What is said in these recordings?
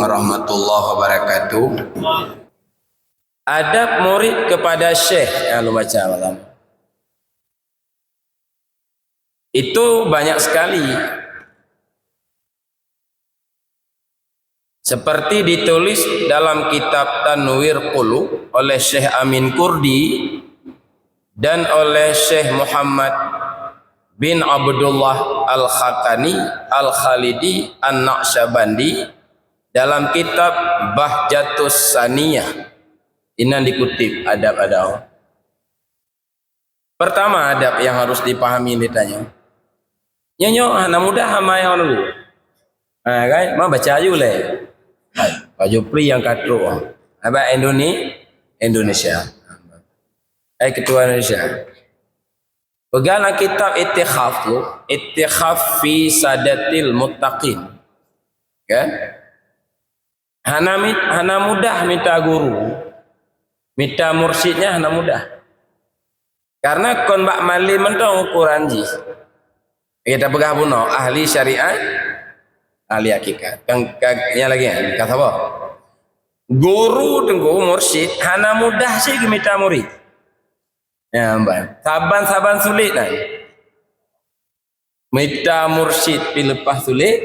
warahmatullahi wabarakatuh. Adab murid kepada syekh yang lu baca malam. Itu banyak sekali. Seperti ditulis dalam kitab Tanwir Qulub oleh Syekh Amin Kurdi dan oleh Syekh Muhammad bin Abdullah Al-Khaqani Al-Khalidi An-Naqsyabandi dalam kitab Bahjatus Saniyah. Ini dikutip adab-adab. Pertama adab yang harus dipahami ditanya. Nyo anak muda hamayo dulu. Kan mau baca aja le. Baju pri yang katro. Apa Indonesia. Ketua Indonesia. Pegang kitab Ittikhaf tu, Ittikhaf fi Sadatil Muttaqin. Kan? Hana mudah minta guru. Minta mursyidnya hana mudah. Karena kon bak mali mentong ukuran ji. Kita pegah buno ahli syariat, ahli hakikat. Yang lagi kata apa? Guru tengku mursyid hana mudah sih minta murid. Ya, mbak. Saban sulit kan. Minta mursyid pi lepas sulit.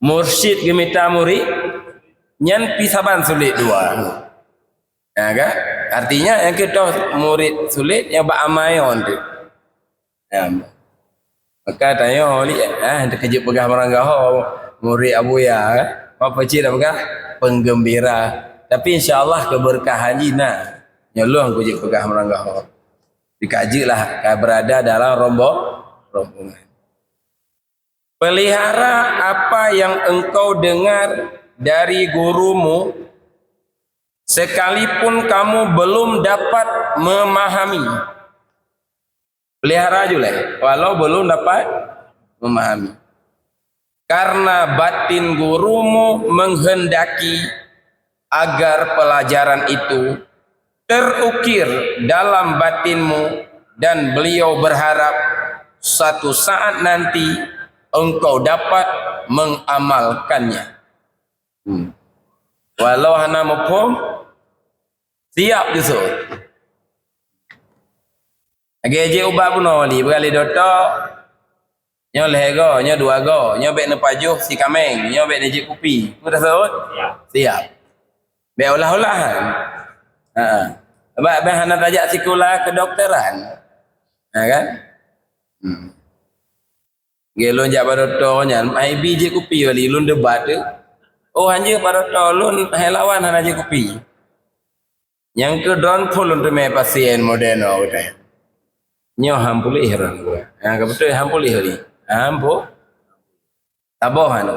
Mursyid ge minta murid. Nyan pi saban sulit dua. Ya kan? Artinya yang kita murid sulit yang beramayon tu. Ya. Maka tanya oli terkejut pegah meranggaho murid Abu Ya. Apa ciri pegah penggembira. Tapi insya-Allah keberkahan jina. Nyoluh aku je pegah meranggaho. Dikajilah berada dalam rombongan. Pelihara apa yang engkau dengar dari gurumu sekalipun kamu belum dapat memahami. Pelihara juga walau belum dapat memahami. Karena batin gurumu menghendaki agar pelajaran itu terukir dalam batinmu dan beliau berharap suatu saat nanti engkau dapat mengamalkannya. Walau hana mafhum siap justru. Age ubah pun oli berkali doto nyo lego nyo dua go nyo bek nepajuh si kameng nyo bek neje kopi. Sudah saud? Siap. Bek olah-olahan. Sebab hana tajak sekolah kedokteran. Kan? Gelon jak badoto nya mai biji kopi wali lun debat tu. Oh hanya badoto lun helawan hana je kopi. Yang ke don pun untuk me pasien moderno utai. Nyo hampuli heran gua. Ha betul hampuli hari. Hampo. Tabohan.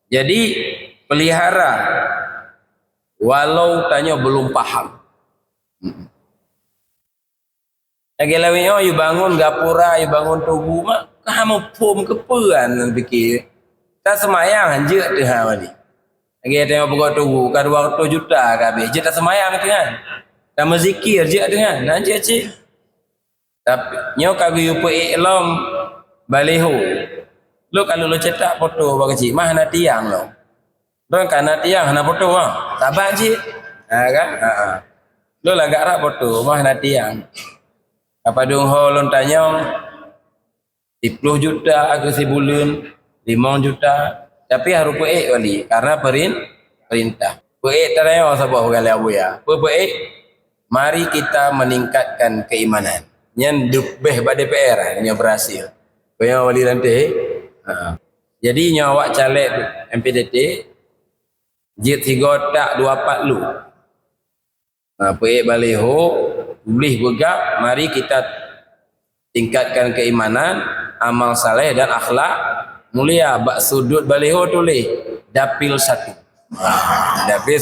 Jadi pelihara walau tanya belum paham. Lagi lawinyo you bangun gapura, you bangun tubuh mak kamu pum keperan fikir. Tak semayang je tu ha wali. Lagi tengok pokok tubuh kan 200 juta kabeh. Je tak semayang tu kan. Kamu zikir je tu kan. Nan je cik. Tapi nyo kagu you pe ilom baleho. Lu kalau lu cetak foto bang cik mah na tiang lo. Don kana tiang na foto ah. Sabar cik. Ha kan? Lu lagak rak foto mah na tiang. Apa dong holon tanya 10 juta ke sebulan 5 juta tapi harus peik wali karena perintah peik tanya sabah kali Abu Ya peik mari kita meningkatkan keimanan nyen debeh ba DPR nya berhasil kaya wali nanti jadi nyawa caleg MPDT jit 3 tak 24 lu peik baleho boleh bergak, mari kita tingkatkan keimanan, amal saleh dan akhlak mulia. Bak sudut baliho tulis dapil 1. Dapil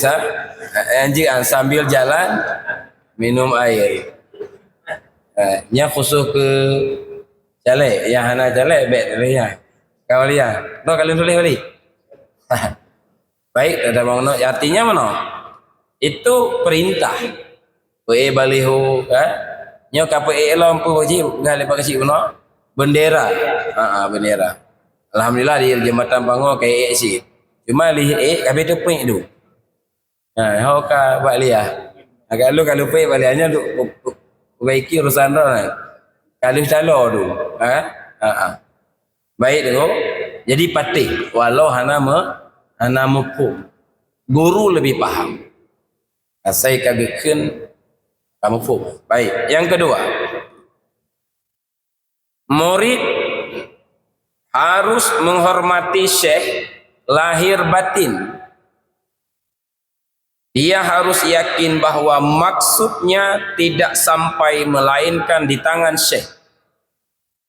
anjing sambil jalan minum air. Nya khusus ke caleg, yang hana caleg bet dia. Kau lihat, no kalian tulis balik. Baik, ada mau artinya mana? Itu perintah. Pe baliho kan nyo ka pe lampu wajib gale pak kecil no bendera bendera alhamdulillah di jembatan Bangor kayak sih Cuma lih habis tu pink tu. Hau ka buat liah. Kalau pink baliannya tu perbaiki urusan tu. Kalau calo tu. Baik tu. Jadi patih walau hana mufhum. Guru lebih faham. Saya kagakkan kamu mufhum. Baik, yang kedua. Murid harus menghormati syekh lahir batin. Dia harus yakin bahwa maksudnya tidak sampai melainkan di tangan syekh.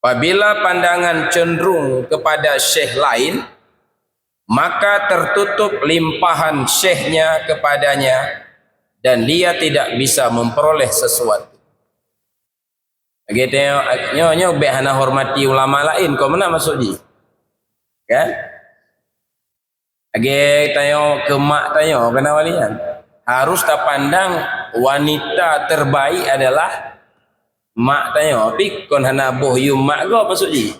Apabila pandangan cenderung kepada syekh lain, maka tertutup limpahan syekhnya kepadanya dan dia tidak bisa memperoleh sesuatu. Gitu nyo be hana hormati ulama lain kau mana maksud dia? Kan? Age tanyo ke mak tanyo kena walian. Harus tak pandang wanita terbaik adalah mak tanyo. Tapi kon hana boh you mak go maksud dia.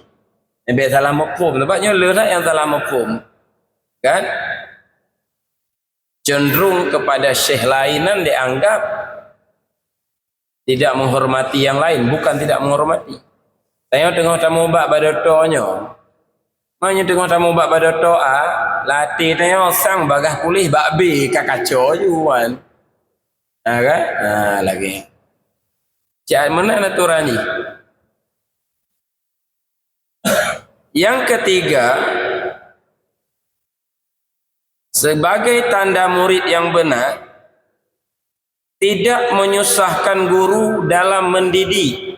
Be salah mafhum tempatnya le lah yang salah mafhum. Kan? Cenderung kepada syekh lainan dianggap tidak menghormati yang lain, bukan tidak menghormati. Saya tengok tamu bak badotonyo. Mana tengok tamu bak badoto latih tanya sang bagah pulih bak B kakaco juan. Kan? Lagi. Cak mana aturan ni? Yang ketiga, sebagai tanda murid yang benar, tidak menyusahkan guru dalam mendidik,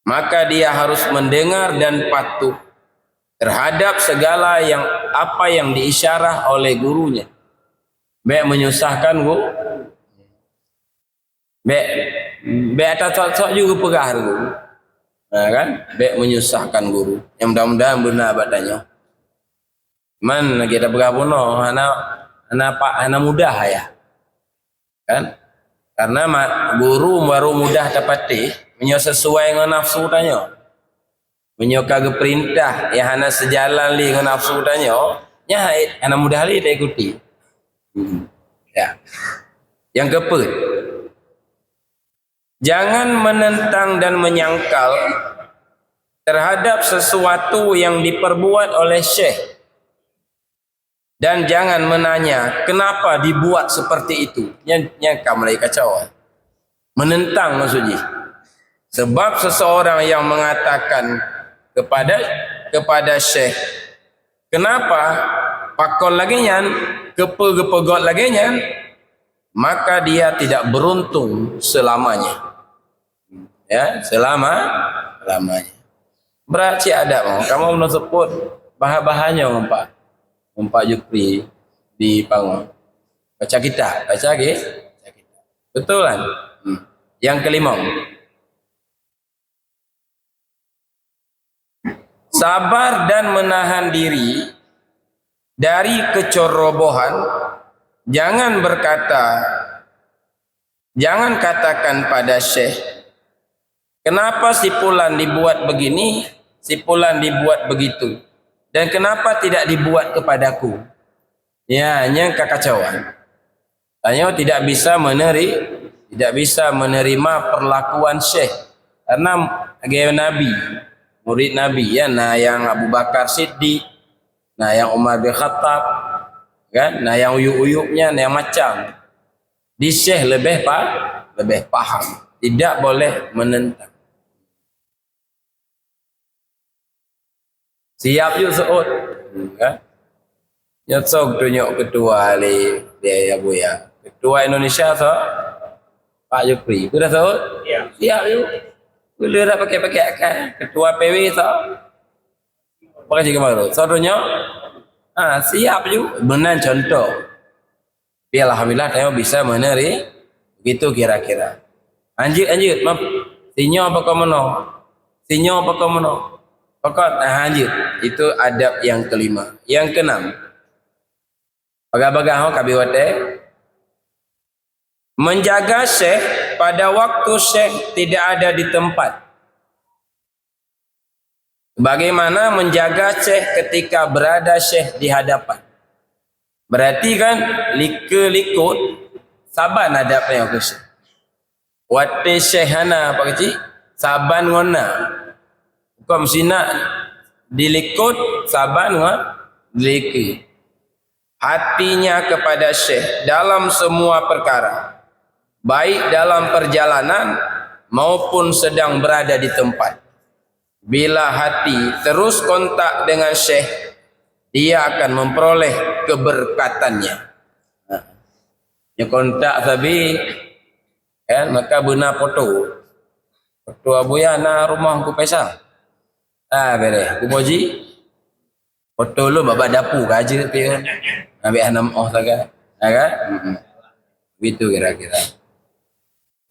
maka dia harus mendengar dan patuh terhadap segala apa yang diisyarah oleh gurunya. Baik menyusahkan guru, baik tak juga pegah guru, kan? Baik menyusahkan guru. Yang mudah-mudahan benar badannya. Man kita pegah puno, hana mudah ya. Kan? Karena guru baru mudah dapati menyo sesuai dengan nafsu tanyo. Menyo kagak perintah yang hana sejalan li dengan nafsu tanyo, nya hana mudah li tak ikuti. Ya. Yang keempat, jangan menentang dan menyangkal terhadap sesuatu yang diperbuat oleh syekh. Dan jangan menanya kenapa dibuat seperti itu. Yang mulai kacau. Menentang maksudnya. Sebab seseorang yang mengatakan kepada syekh, kenapa pakol lagi nyan, kepegot lagi nyan, maka dia tidak beruntung selamanya. Ya, selamanya. Berarti ada mau kamu mau sebut bahan-bahannya Pak. Pak Jupri di Pangon. Baca kita. Betul kan? Yang kelima. Sabar dan menahan diri dari kecerobohan. Jangan katakan pada syekh, kenapa si fulan dibuat begini, si fulan dibuat begitu. Dan kenapa tidak dibuat kepadaku? Ya, hanya kekacauan. Tanya tidak bisa menerima perlakuan syekh. Karena agama Nabi, murid Nabi ya, nah yang Abu Bakar Siddiq, nah yang Umar bin Khattab, kan? Nah yang uyuk-uyuknya, nah yang macam. Di syekh lebih paham. Tidak boleh menentang. Siap yuk seut, kan? Nyok tunjuk ketua dia ya bu ya. Ketua Indonesia so, Pak Jupri. Sudah seut? Ya. Siap yuk. Boleh dah pakai kan? Ketua PW so. Pakai juga baru. So tunjuk. Siap yuk. Benar contoh. Tapi alhamdulillah saya bisa meneri. Begitu kira-kira. Anjir. Sinyo apa kau meno? Pokok anjir. Itu adab yang kelima. Yang keenam. Baga-baga kabiwate. Menjaga syekh pada waktu syekh tidak ada di tempat. Bagaimana menjaga syekh ketika berada syekh di hadapan. Berarti kan likut saban hadapnya ke syekh. Wate syekh hana apa kecil? Saban ngona. Bukan mesti nak dilikut saban ngona dilikut. Hatinya kepada syekh dalam semua perkara, baik dalam perjalanan maupun sedang berada di tempat. Bila hati terus kontak dengan syekh, dia akan memperoleh keberkatannya. Ya kontak tapi kan maka benar foto abuya na rumah ku pesang. Bere ku boji foto lu baba dapu aja tu kan. Ambil hanam saga. Kan? Begitu kira-kira.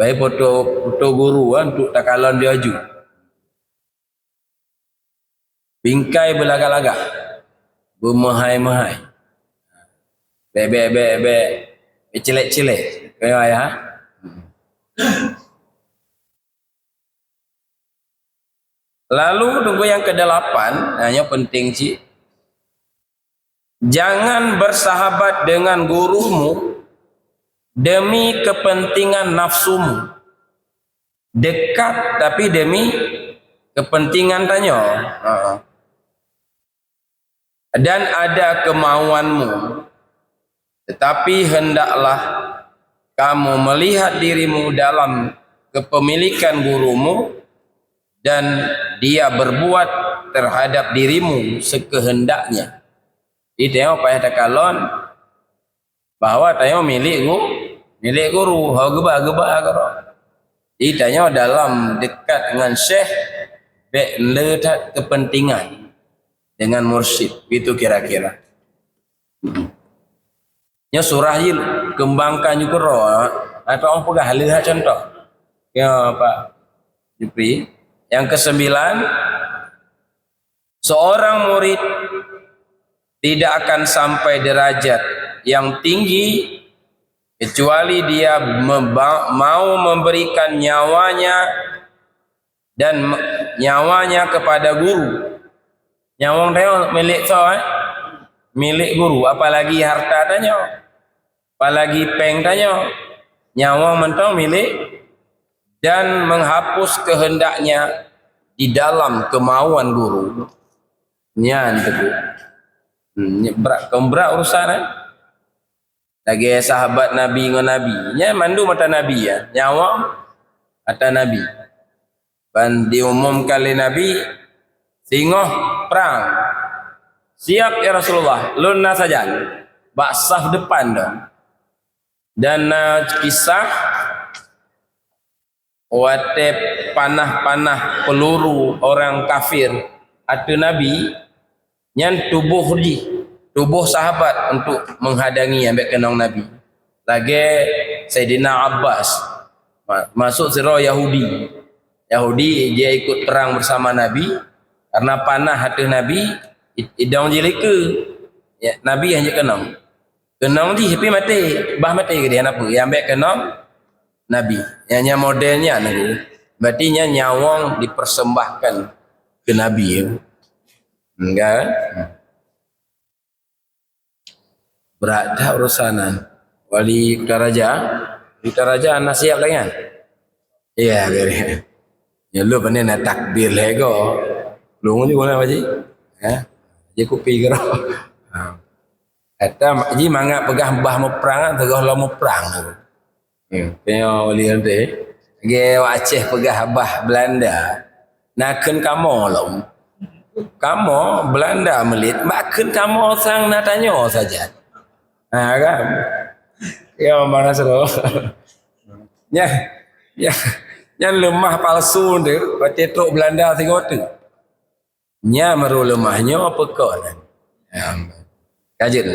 Baik foto guru kan untuk takalan dia aju. Bingkai belagak-lagak. Bermehai-mehai. Be cilek-cilek. Kayak ya. Lalu tunggu yang ke-8, hanya penting sih. Jangan bersahabat dengan gurumu demi kepentingan nafsumu. Dekat tapi demi kepentingan tanya. Dan ada kemauanmu. Tetapi hendaklah kamu melihat dirimu dalam kepemilikan gurumu dan dia berbuat terhadap dirimu sekehendaknya. Jadi tengok payah takalon bahwa tengok milik guru, geba karo. Jadi tengok dalam dekat dengan syekh letak kepentingan dengan mursyid, itu kira-kira. Nya surah ini kembangkan juga roh atau orang pegang lihat contoh. Ya Pak Jupri. Yang ke-9, seorang murid tidak akan sampai derajat yang tinggi kecuali dia mau memberikan nyawanya kepada guru. Nyawang dia milik milik guru, apalagi harta tanya, apalagi peng tanya, nyawang mentong milik, dan menghapus kehendaknya di dalam kemauan guru. Nyan teguh. Berat urusan lagi sahabat Nabi dengan Nabi nya mandu mata Nabi ya nyawa mata Nabi dan diumumkan oleh Nabi singoh perang siap ya Rasulullah luna saja baksah depan dong dan kisah wate panah-panah peluru orang kafir atau Nabi nyan tubuh sahabat untuk menghadangi ambek kenang Nabi. Lagi Sayyidina Abbas masuk sirah Yahudi dia ikut perang bersama Nabi karena panah hati Nabi idang jelika ya, Nabi hanya kenang di tapi mati ke dia apa yang ambek kenang Nabi yang modelnya nagu berarti nyawang dipersembahkan ke Nabi ya. Enggak berat dah urusanan wali Kutaraja anak siap lagi kan iya beri ya lu pandai nak takbir lego lu ni boleh baji je kopi kero kata ji mangga pegah bah mau perang tegah lo mau perang tengok wali nanti ge Aceh pegah bah Belanda nakun kamu lo kamu Belanda melit makan kamu sang nak tanya saja kan ya mana seru nya lemah palsu tu patetok Belanda tengok tu nya meru lemahnya apa kau kajet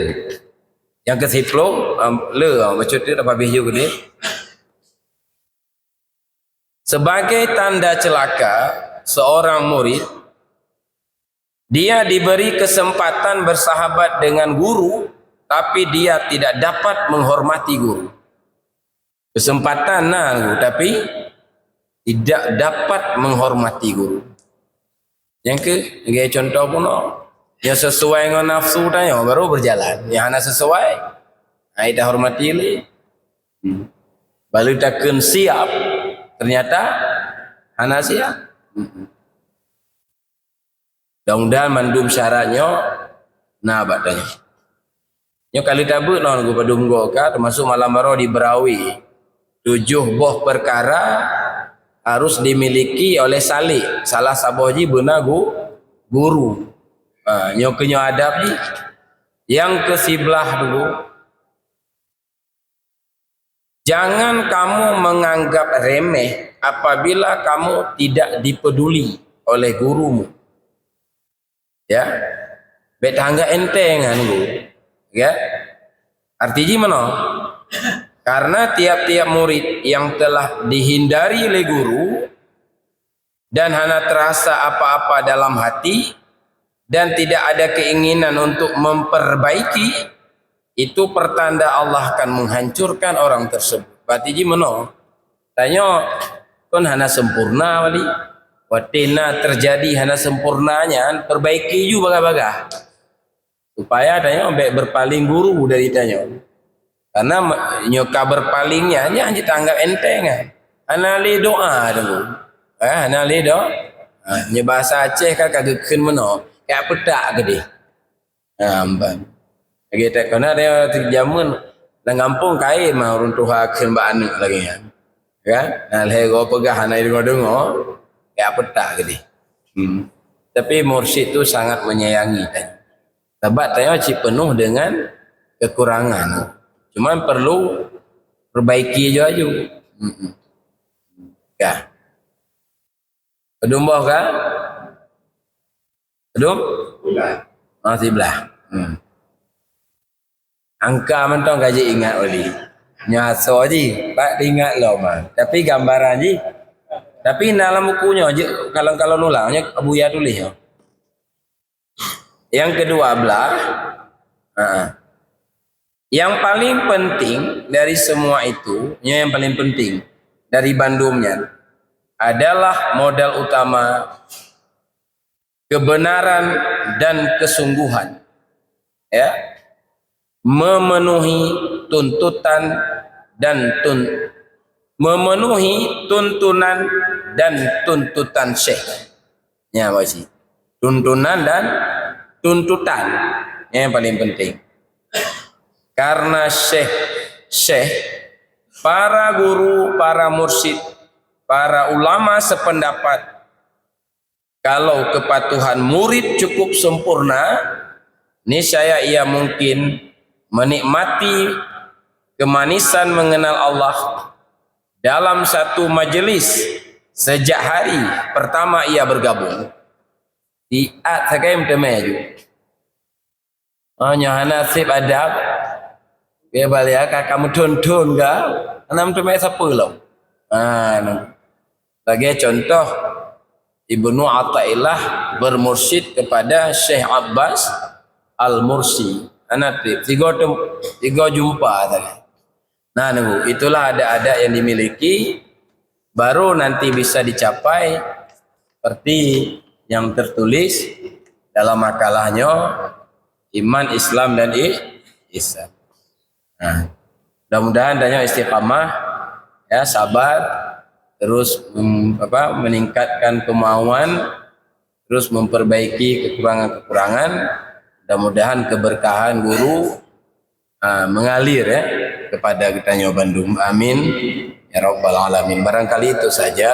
yang ke-10 macam tu dapat bihyu gede sebagai tanda celaka seorang murid dia diberi kesempatan bersahabat dengan guru, tapi dia tidak dapat menghormati guru. Kesempatan tapi tidak dapat menghormati guru. Yang ke gaya contoh pun yang sesuai dengan nafsu tanya baru berjalan. Yang hana sesuai, kita hormati le. Baru takkan siap, ternyata hana siap. Mudah-mudahan mandum syaratnya, nah batanya. Nyo kali tabu non gue padum goka termasuk malam baru di Berawi 7 buah perkara harus dimiliki oleh salik salah saboji benar guru. Nyo kenyo adab ni yang ke sebelah dulu. Jangan kamu menganggap remeh apabila kamu tidak dipeduli oleh gurumu. Ya, betangga enteng kan guru. Ya, artinya mana? Karena tiap-tiap murid yang telah dihindari oleh guru dan hanya terasa apa-apa dalam hati dan tidak ada keinginan untuk memperbaiki, itu pertanda Allah akan menghancurkan orang tersebut. Berarti mana? Tanya, kon hanya sempurna wali. Watina terjadi hanya sempurnanya, perbaiki juga baga-baga. Supaya tanya berpaling guru dari tanya. Karena nyoka berpalingnya hanya dianggap enteng kan. Anali doa dulu. Anali doa. Nya bahasa Aceh kan kageken meno. Kayak pedak gede. Amban. Kita kena dia terjamun nang kampung kai mah runtuhakeun ba anu lagi kan. Kan? Nah lego pegah ana dengo kayak pedak gede. Tapi mursyid itu sangat menyayangi tanya. Sebab tanya cip penuh dengan kekurangan. Cuma perlu perbaiki aja. Ya. Kedum boh kan? Kedum? Masih belah. Angka mentong gaji ingat oli. Nyaso ji, pak ingat lo mah. Tapi gambaran ji. Tapi dalam bukunya je kalau nulangnya Abuya tulis ya. Yang kedua belah. Yang paling penting dari semua itu, yang paling penting dari bandumnya adalah modal utama kebenaran dan kesungguhan. Ya. Memenuhi tuntutan dan memenuhi tuntunan dan tuntutan syekh. Ya, masih. Tuntunan dan tuntutan yang paling penting. Karena syekh, para guru, para mursyid, para ulama sependapat kalau kepatuhan murid cukup sempurna, niscaya ia mungkin menikmati kemanisan mengenal Allah dalam satu majelis sejak hari pertama ia bergabung. Di at-sakaim temaju. Nasib adab. Dia balik kamu don ga? Anam temai siapa lo? Sebagai contoh Ibnu Athaillah bermursyid kepada Syekh Abbas Al-Mursi. Anak tiga jumpa tadi. Nah, itulah ada yang dimiliki baru nanti bisa dicapai seperti yang tertulis dalam makalahnya iman, Islam dan ihsan. Nah, mudah-mudahan tanya istiqamah, ya sabar, terus meningkatkan kemauan, terus memperbaiki kekurangan-kekurangan. Mudah-mudahan keberkahan guru mengalir ya kepada kita Bandung. Amin ya rabbal alamin. Barangkali itu saja.